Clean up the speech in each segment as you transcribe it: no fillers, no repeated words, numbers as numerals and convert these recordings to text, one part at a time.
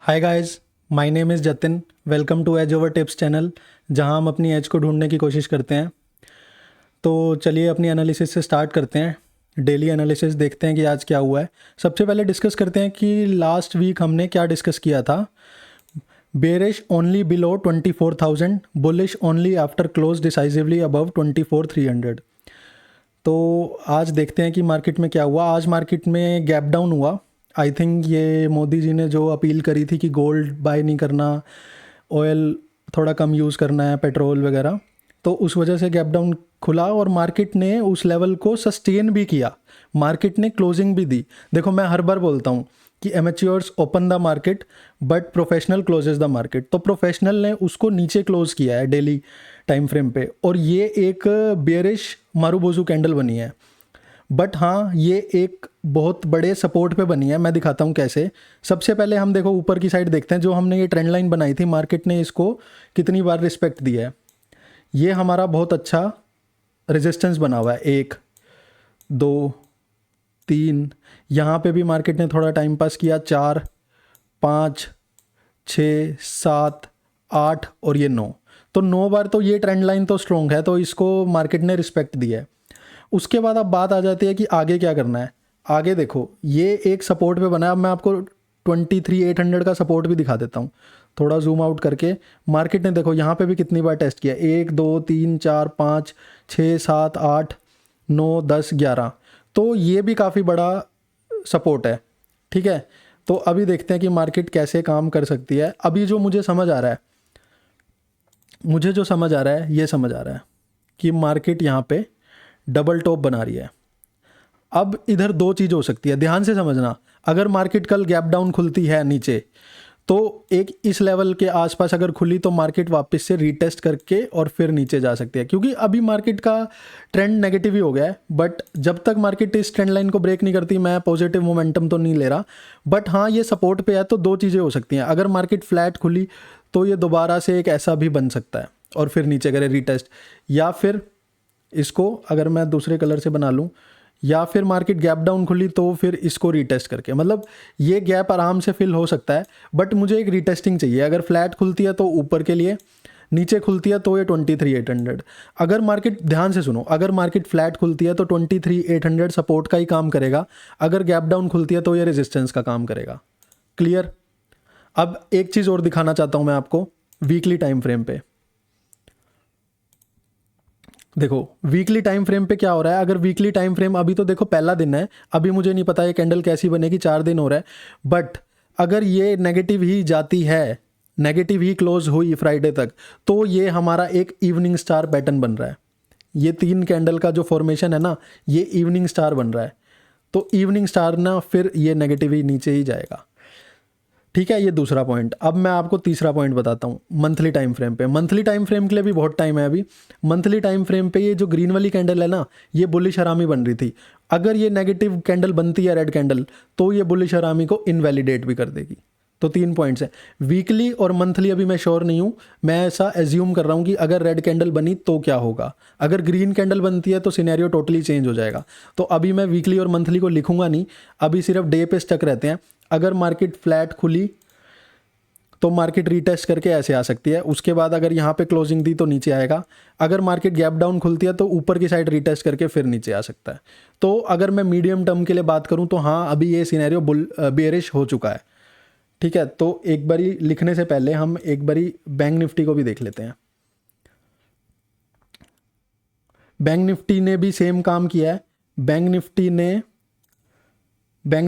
Hi guys, my name is Jatin. Welcome to edge over tips channel, जहां हम अपनी as को ढूंढने की कोशिश करते हैं। तो चलिए अपनी एनालिसिस से स्टार्ट करते हैं। डेली एनालिसिस देखते हैं कि आज क्या हुआ है। सबसे पहले डिस्कस करते हैं कि लास्ट वीक हमने क्या डिस्कस किया था। Bearish only below 24,000, bullish only after close decisively above 24,300। तो आज देखते हैं कि मार्केट में क्या हुआ। आज मार्केट में गैप डाउन हुआ। आई थिंक ये मोदी जी ने जो अपील करी थी कि गोल्ड बाय नहीं करना, ऑयल थोड़ा कम यूज़ करना है, पेट्रोल वगैरह, तो उस वजह से गैप डाउन खुला और मार्केट ने उस लेवल को सस्टेन भी किया। मार्केट ने क्लोजिंग भी दी। देखो, मैं हर बार बोलता हूँ कि amateurs open the market but professional closes the market. तो प्रोफेशनल ने उसको नीचे क्लोज किया है डेली टाइम फ्रेम पे, और ये एक बेयरिश मारूबोजू कैंडल बनी है। बट हाँ, ये एक बहुत बड़े सपोर्ट पे बनी है। मैं दिखाता हूँ कैसे। सबसे पहले हम देखो ऊपर की साइड देखते हैं। जो हमने ये ट्रेंड लाइन बनाई थी, मार्केट ने इसको कितनी बार रिस्पेक्ट दिया है। ये हमारा बहुत अच्छा रेजिस्टेंस बना हुआ है। 1 2 3, यहाँ पे भी मार्केट ने थोड़ा टाइम पास किया। 4 5 6 7 8 और ये 9। तो 9 बार तो ये ट्रेंड लाइन तो स्ट्रॉन्ग है, तो इसको मार्केट ने रिस्पेक्ट दिया है। उसके बाद अब बात आ जाती है कि आगे क्या करना है। आगे देखो, ये एक सपोर्ट पे बना है। अब मैं आपको 23,800 का सपोर्ट भी दिखा देता हूँ, थोड़ा जूम आउट करके। मार्केट ने देखो यहाँ पे भी कितनी बार टेस्ट किया। 1 2 3 4 5 6 7 8 9 10 11। तो ये भी काफ़ी बड़ा सपोर्ट है। ठीक है, तो अभी देखते हैं कि मार्केट कैसे काम कर सकती है। अभी जो मुझे समझ आ रहा है, ये समझ आ रहा है कि मार्केट यहाँ पे डबल टॉप बना रही है। अब इधर दो चीज़ हो सकती है, ध्यान से समझना। अगर मार्केट कल गैप डाउन खुलती है नीचे, तो एक इस लेवल के आसपास अगर खुली तो मार्केट वापस से रीटेस्ट करके और फिर नीचे जा सकती है, क्योंकि अभी मार्केट का ट्रेंड नेगेटिव ही हो गया है। बट जब तक मार्केट इस ट्रेंड लाइन को ब्रेक नहीं करती, मैं पॉजिटिव मोमेंटम तो नहीं ले रहा। बट हाँ, ये सपोर्ट पे है, तो दो चीज़ें हो सकती हैं। अगर मार्केट फ्लैट खुली तो ये दोबारा से एक ऐसा भी बन सकता है और फिर नीचे करे रीटेस्ट, या फिर इसको अगर मैं दूसरे कलर से बना लूँ, या फिर मार्केट गैप डाउन खुली तो फिर इसको रीटेस्ट करके, मतलब ये गैप आराम से फिल हो सकता है। बट मुझे एक रीटेस्टिंग चाहिए। अगर फ्लैट खुलती है तो ऊपर के लिए, नीचे खुलती है तो ये 23,800। अगर मार्केट, ध्यान से सुनो, अगर मार्केट फ्लैट खुलती है तो 23,800 सपोर्ट का ही काम करेगा। अगर गैप डाउन खुलती है तो ये रेजिस्टेंस का काम करेगा। क्लियर। अब एक चीज़ और दिखाना चाहता हूँ मैं आपको वीकली टाइम फ्रेम पे। देखो वीकली टाइम फ्रेम पे क्या हो रहा है। अगर वीकली टाइम फ्रेम, अभी तो देखो पहला दिन है, अभी मुझे नहीं पता ये कैंडल कैसी बनेगी, 4 दिन हो रहा है। बट अगर ये नेगेटिव ही जाती है, नेगेटिव ही क्लोज हुई फ्राइडे तक, तो ये हमारा एक इवनिंग स्टार पैटर्न बन रहा है। ये 3 कैंडल का जो फॉर्मेशन है ना, ये इवनिंग स्टार बन रहा है। तो इवनिंग स्टार ना, फिर ये नेगेटिव ही नीचे ही जाएगा। ठीक है, ये दूसरा पॉइंट। अब मैं आपको तीसरा पॉइंट बताता हूँ मंथली टाइम फ्रेम पे। मंथली टाइम फ्रेम के लिए भी बहुत टाइम है अभी। मंथली टाइम फ्रेम पे ये जो ग्रीन वाली कैंडल है ना, ये बुलिश हरामी बन रही थी। अगर ये नेगेटिव कैंडल बनती है, रेड कैंडल, तो ये बुलिश हरामी को इनवैलिडेट भी कर देगी। तो 3 पॉइंट्स हैं। वीकली और मंथली अभी मैं श्योर नहीं हूँ, मैं ऐसा एज्यूम कर रहा हूँ कि अगर रेड कैंडल बनी तो क्या होगा। अगर ग्रीन कैंडल बनती है तो सिनेरियो टोटली चेंज हो जाएगा। तो अभी मैं वीकली और मंथली को लिखूंगा नहीं, अभी सिर्फ डे पे स्टक रहते हैं। अगर मार्केट फ्लैट खुली तो मार्केट रीटेस्ट करके ऐसे आ सकती है। उसके बाद अगर यहाँ पे क्लोजिंग दी तो नीचे आएगा। अगर मार्केट गैप डाउन खुलती है तो ऊपर की साइड रीटेस्ट करके फिर नीचे आ सकता है। तो अगर मैं मीडियम टर्म के लिए बात करूँ तो हाँ, अभी ये सिनेरियो बेयरिश हो चुका है। ठीक है, तो एक बारी लिखने से पहले हम एक बारी बैंक निफ्टी को भी देख लेते हैं। बैंक निफ्टी ने भी सेम काम किया है। बैंक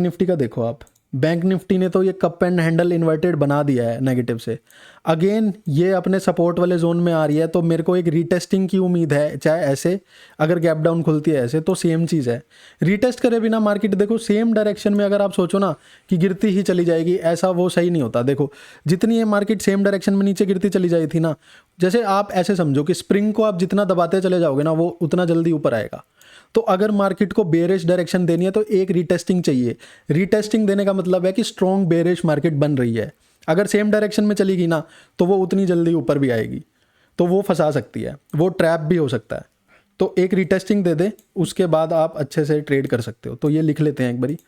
निफ्टी का देखो आप, बैंक निफ्टी ने तो ये कप एंड हैंडल इन्वर्टेड बना दिया है नेगेटिव से। अगेन ये अपने सपोर्ट वाले जोन में आ रही है, तो मेरे को एक रीटेस्टिंग की उम्मीद है। चाहे ऐसे, अगर गैप डाउन खुलती है ऐसे, तो सेम चीज़ है। रीटेस्ट करे बिना मार्केट देखो सेम डायरेक्शन में, अगर आप सोचो ना कि गिरती ही चली जाएगी, ऐसा वो सही नहीं होता। देखो जितनी ये मार्केट सेम डायरेक्शन में नीचे गिरती चली जाई थी ना, जैसे आप ऐसे समझो कि स्प्रिंग को आप जितना दबाते चले जाओगे ना, वो उतना जल्दी ऊपर आएगा। तो अगर मार्केट को बेरिश डायरेक्शन देनी है तो एक रीटेस्टिंग चाहिए। रीटेस्टिंग देने का मतलब है कि स्ट्रॉन्ग बेरिश मार्केट बन रही है। अगर सेम डायरेक्शन में चली गई ना, तो वो उतनी जल्दी ऊपर भी आएगी, तो वो फंसा सकती है, वो ट्रैप भी हो सकता है। तो एक रीटेस्टिंग दे दे, उसके बाद आप अच्छे से ट्रेड कर सकते हो। तो ये लिख लेते हैं एक बारी।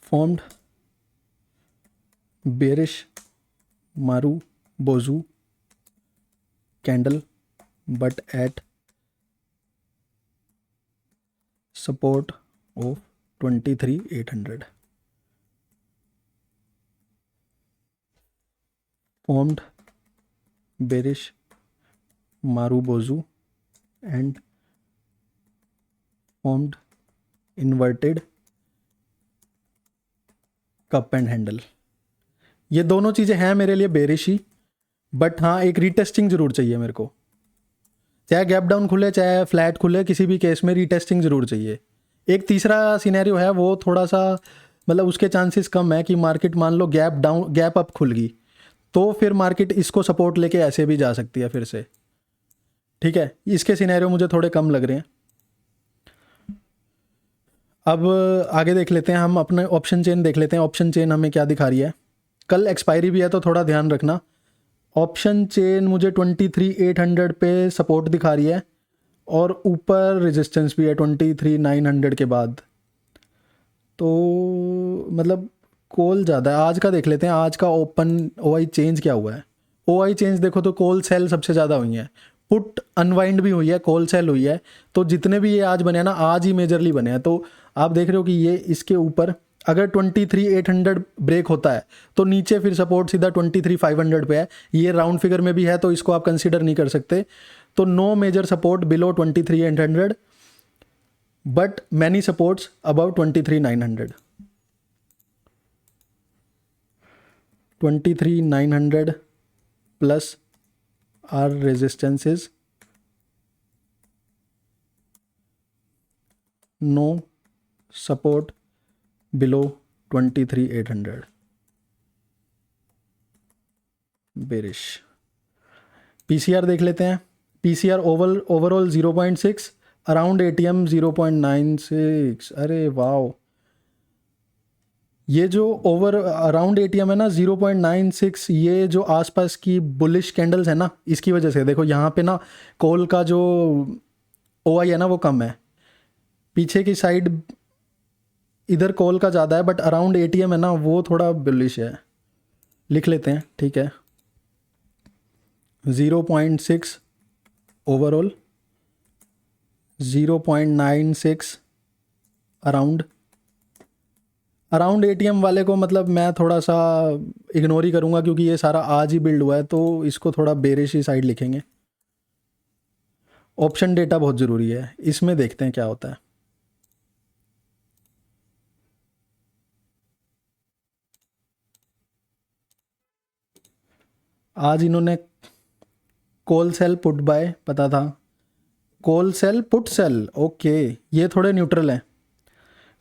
formed bearish Marubozu candle but at support of 23,800. Formed bearish Marubozu and formed inverted cup and handle. ये दोनों चीज़ें हैं मेरे लिए बेरिश ही, बट हाँ एक रीटेस्टिंग ज़रूर चाहिए मेरे को, चाहे गैप डाउन खुले चाहे फ्लैट खुले, किसी भी केस में रीटेस्टिंग ज़रूर चाहिए। एक तीसरा सिनेरियो है वो थोड़ा सा मतलब उसके चांसेस कम है कि मार्केट मान लो गैप अप खुल गई तो फिर मार्केट इसको सपोर्ट लेके ऐसे भी जा सकती है फिर से, ठीक है। इसके सिनेरियो मुझे थोड़े कम लग रहे हैं। अब आगे देख लेते हैं, हम अपने ऑप्शन चेन देख लेते हैं। ऑप्शन चेन हमें क्या दिखा रही है, कल एक्सपायरी भी है तो थोड़ा ध्यान रखना। ऑप्शन चेन मुझे 23,800 पे सपोर्ट दिखा रही है और ऊपर रेजिस्टेंस भी है 23,900 के बाद। तो मतलब कॉल ज़्यादा है। आज का देख लेते हैं, आज का ओपन ओआई चेंज क्या हुआ है। ओआई चेंज देखो तो कॉल सेल सबसे ज़्यादा हुई है, पुट अनवाइंड भी हुई है, कॉल सेल हुई है। तो जितने भी ये आज बने हैं ना, आज ही मेजरली बने हैं। तो आप देख रहे हो कि ये इसके ऊपर अगर 23,800 ब्रेक होता है तो नीचे फिर सपोर्ट सीधा 23,500 पे है। ये राउंड फिगर में भी है तो इसको आप कंसीडर नहीं कर सकते। तो no major support below 23,800 but many supports above 23,900। 23,900 plus are resistances, no support below 23,800 bearish. PCR देख लेते हैं। PCR overall 0.6, around ATM 0.96। अरे वाह, ये जो अराउंड एटीएम है ना 0.96, ये जो आसपास की बुलिश कैंडल्स है ना, इसकी वजह से देखो यहाँ पे ना कॉल का जो ओआई है ना वो कम है, पीछे की साइड इधर कॉल का ज़्यादा है, बट अराउंड एटीएम है ना वो थोड़ा बुलिश है। लिख लेते हैं, ठीक है। 0.6 ओवरऑल, 0.96 अराउंड एटीएम वाले को मतलब मैं थोड़ा सा इग्नोर ही करूँगा क्योंकि ये सारा आज ही बिल्ड हुआ है, तो इसको थोड़ा बेरिश ही साइड लिखेंगे। ऑप्शन डेटा बहुत ज़रूरी है, इसमें देखते हैं क्या होता है। आज इन्होंने कॉल सेल पुट बाय पता था, call sell put sell, okay, ये थोड़े न्यूट्रल हैं।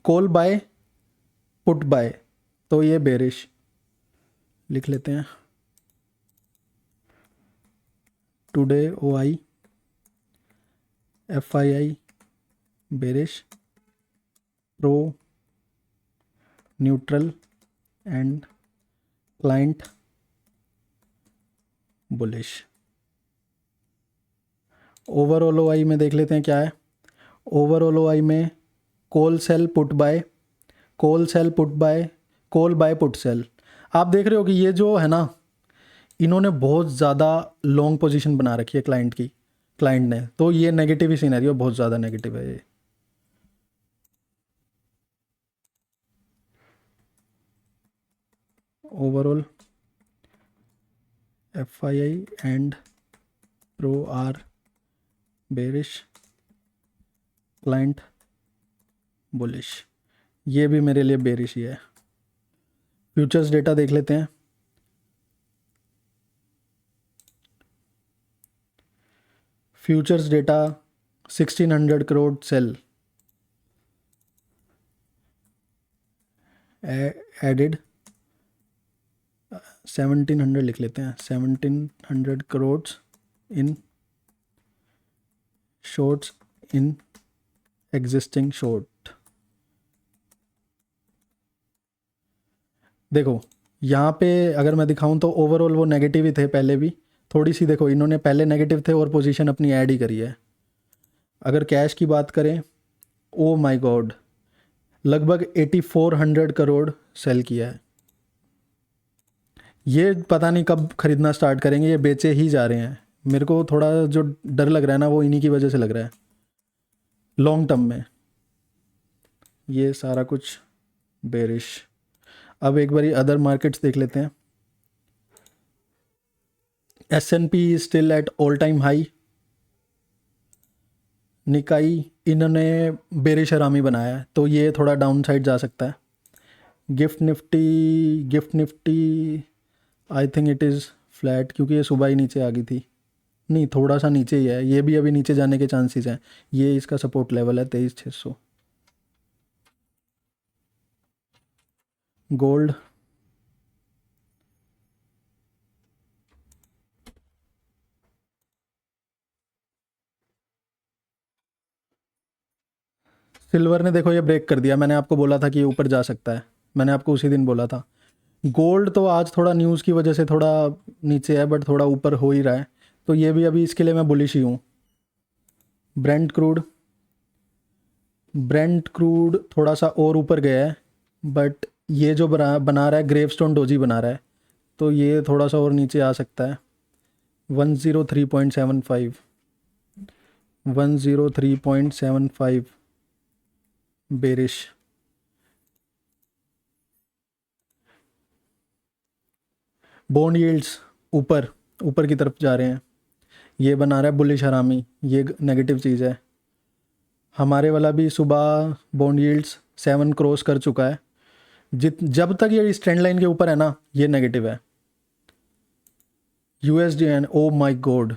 कॉल बाय पुट बाय, तो ये बेरिश लिख लेते हैं। Today OI FII bearish, pro neutral and client bullish. Overall OI में देख लेते हैं क्या है। ओवरऑल ओआई में call sell put buy, call sell put buy, call buy put sell. आप देख रहे हो कि ये जो है ना, इन्होंने बहुत ज़्यादा लॉन्ग पोजीशन बना रखी है क्लाइंट ने, तो ये नेगेटिव ही सिनेरियो, बहुत ज़्यादा नेगेटिव है ये। Overall FII and pro are bearish, client bullish, ये भी मेरे लिए बेरिश ही है। फ्यूचर्स डेटा देख लेते हैं। Futures data 1600 crore sell added, 1700 लिख लेते हैं, 1700 crore in shorts in existing short. देखो यहाँ पे अगर मैं दिखाऊं तो ओवरऑल वो नेगेटिव ही थे पहले भी, थोड़ी सी देखो इन्होंने पहले नेगेटिव थे और पोजीशन अपनी ऐड ही करी है। अगर कैश की बात करें, ओ माय गॉड, लगभग 8400 करोड़ सेल किया है। ये पता नहीं कब खरीदना स्टार्ट करेंगे, ये बेचे ही जा रहे हैं। मेरे को थोड़ा जो डर लग रहा है ना वो इन्हीं की वजह से लग रहा है लॉन्ग टर्म में। ये सारा कुछ बेरिश। अब एक बारी अदर मार्केट्स देख लेते हैं। S&P still at all time high. Nikkei इन्होंने बेरिश हरामी बनाया है तो ये थोड़ा डाउन साइड जा सकता है। Gift Nifty I think it is flat क्योंकि ये सुबह ही नीचे आ गई थी। नहीं, थोड़ा सा नीचे ही है, ये भी अभी नीचे जाने के चांसेस हैं। ये इसका सपोर्ट लेवल है 23,600। गोल्ड सिल्वर ने देखो ये ब्रेक कर दिया। मैंने आपको बोला था कि ये ऊपर जा सकता है, मैंने आपको उसी दिन बोला था। गोल्ड तो आज थोड़ा न्यूज़ की वजह से थोड़ा नीचे है बट थोड़ा ऊपर हो ही रहा है, तो ये भी अभी इसके लिए मैं बुलिश ही हूँ। ब्रेंट क्रूड थोड़ा सा और ऊपर गया है बट ये जो बना रहा है ग्रेवस्टोन डोजी बना रहा है, तो ये थोड़ा सा और नीचे आ सकता है। 103.75 बेरिश। बॉन्ड यील्ड्स ऊपर ऊपर की तरफ जा रहे हैं, ये बना रहा है बुलिश हरामी, ये नेगेटिव चीज़ है। हमारे वाला भी सुबह बॉन्ड यील्ड्स 7 क्रॉस कर चुका है। जब तक ये इस ट्रेंड लाइन के ऊपर है ना ये नेगेटिव है। USD oh my God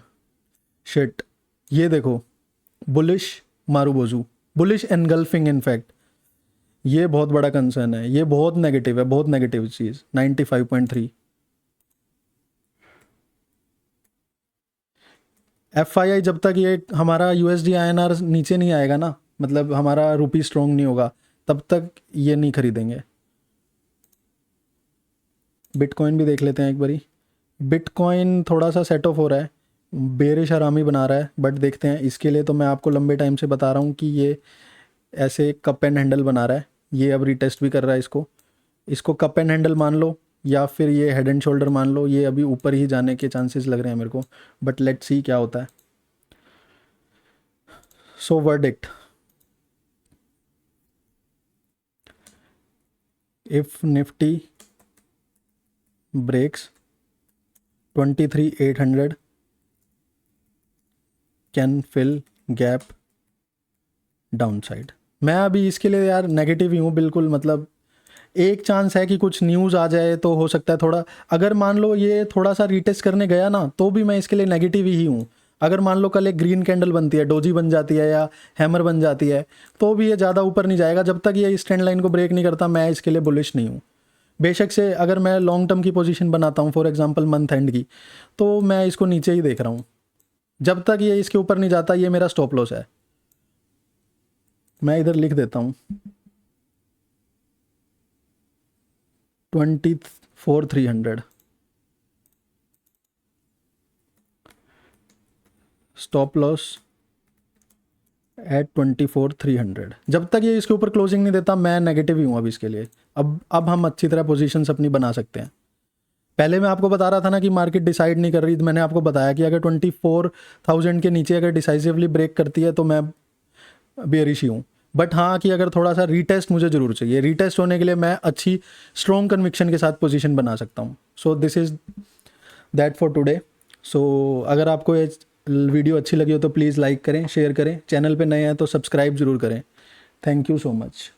shit, ये देखो bullish marubozu, bullish engulfing in fact, ये बहुत बड़ा कंसर्न है। ये बहुत नेगेटिव है, बहुत नेगेटिव चीज़। 95.3 FII जब तक ये हमारा USD INR नीचे नहीं आएगा ना, मतलब हमारा रुपी स्ट्रॉन्ग नहीं होगा, तब तक ये नहीं खरीदेंगे। बिटकॉइन भी देख लेते हैं एक बारी। बिटकॉइन थोड़ा सा सेट ऑफ हो रहा है, बेरिश हरामी बना रहा है, बट देखते हैं। इसके लिए तो मैं आपको लंबे टाइम से बता रहा हूँ कि ये ऐसे कप एंड हैंडल बना रहा है। ये अब रीटेस्ट भी कर रहा है इसको कप एंड हैंडल मान लो या फिर ये हेड एंड शोल्डर मान लो। ये अभी ऊपर ही जाने के चांसेस लग रहे हैं मेरे को, बट लेट्स सी क्या होता है। So verdict, if Nifty breaks 23,800 can fill gap down side. मैं अभी इसके लिए यार नेगेटिव ही हूँ बिल्कुल। मतलब एक चांस है कि कुछ न्यूज़ आ जाए तो हो सकता है थोड़ा, अगर मान लो ये थोड़ा सा रीटेस्ट करने गया ना तो भी मैं इसके लिए नेगेटिव ही हूँ। अगर मान लो कल एक ग्रीन कैंडल बनती है, डोजी बन जाती है या हैमर बन जाती है, तो भी ये ज़्यादा ऊपर नहीं जाएगा। जब तक ये इस ट्रेंड लाइन को ब्रेक नहीं करता मैं इसके लिए बुलिश नहीं हूँ। बेशक से अगर मैं लॉन्ग टर्म की पोजीशन बनाता हूँ, फॉर एग्जांपल मंथ एंड की, तो मैं इसको नीचे ही देख रहा हूँ। जब तक ये इसके ऊपर नहीं जाता ये मेरा स्टॉप लॉस है। मैं इधर लिख देता हूँ 24,300 स्टॉप लॉस एट 24,300। जब तक ये इसके ऊपर क्लोजिंग नहीं देता मैं नेगेटिव ही हूँ अभी इसके लिए। अब हम अच्छी तरह पोजीशंस अपनी बना सकते हैं। पहले मैं आपको बता रहा था ना कि मार्केट डिसाइड नहीं कर रही, मैंने आपको बताया कि अगर 24,000 के नीचे अगर डिसाइसिवली ब्रेक करती है तो मैं बेरिश ही हूँ। बट हाँ कि अगर थोड़ा सा रीटेस्ट मुझे ज़रूर चाहिए, रीटेस्ट होने के लिए मैं अच्छी स्ट्रॉन्ग कन्विक्शन के साथ पोजीशन बना सकता हूँ। So this is that for today. So अगर आपको ये वीडियो अच्छी लगी हो तो प्लीज़ लाइक करें, शेयर करें। चैनल पे नए हैं तो सब्सक्राइब ज़रूर करें। Thank you so much.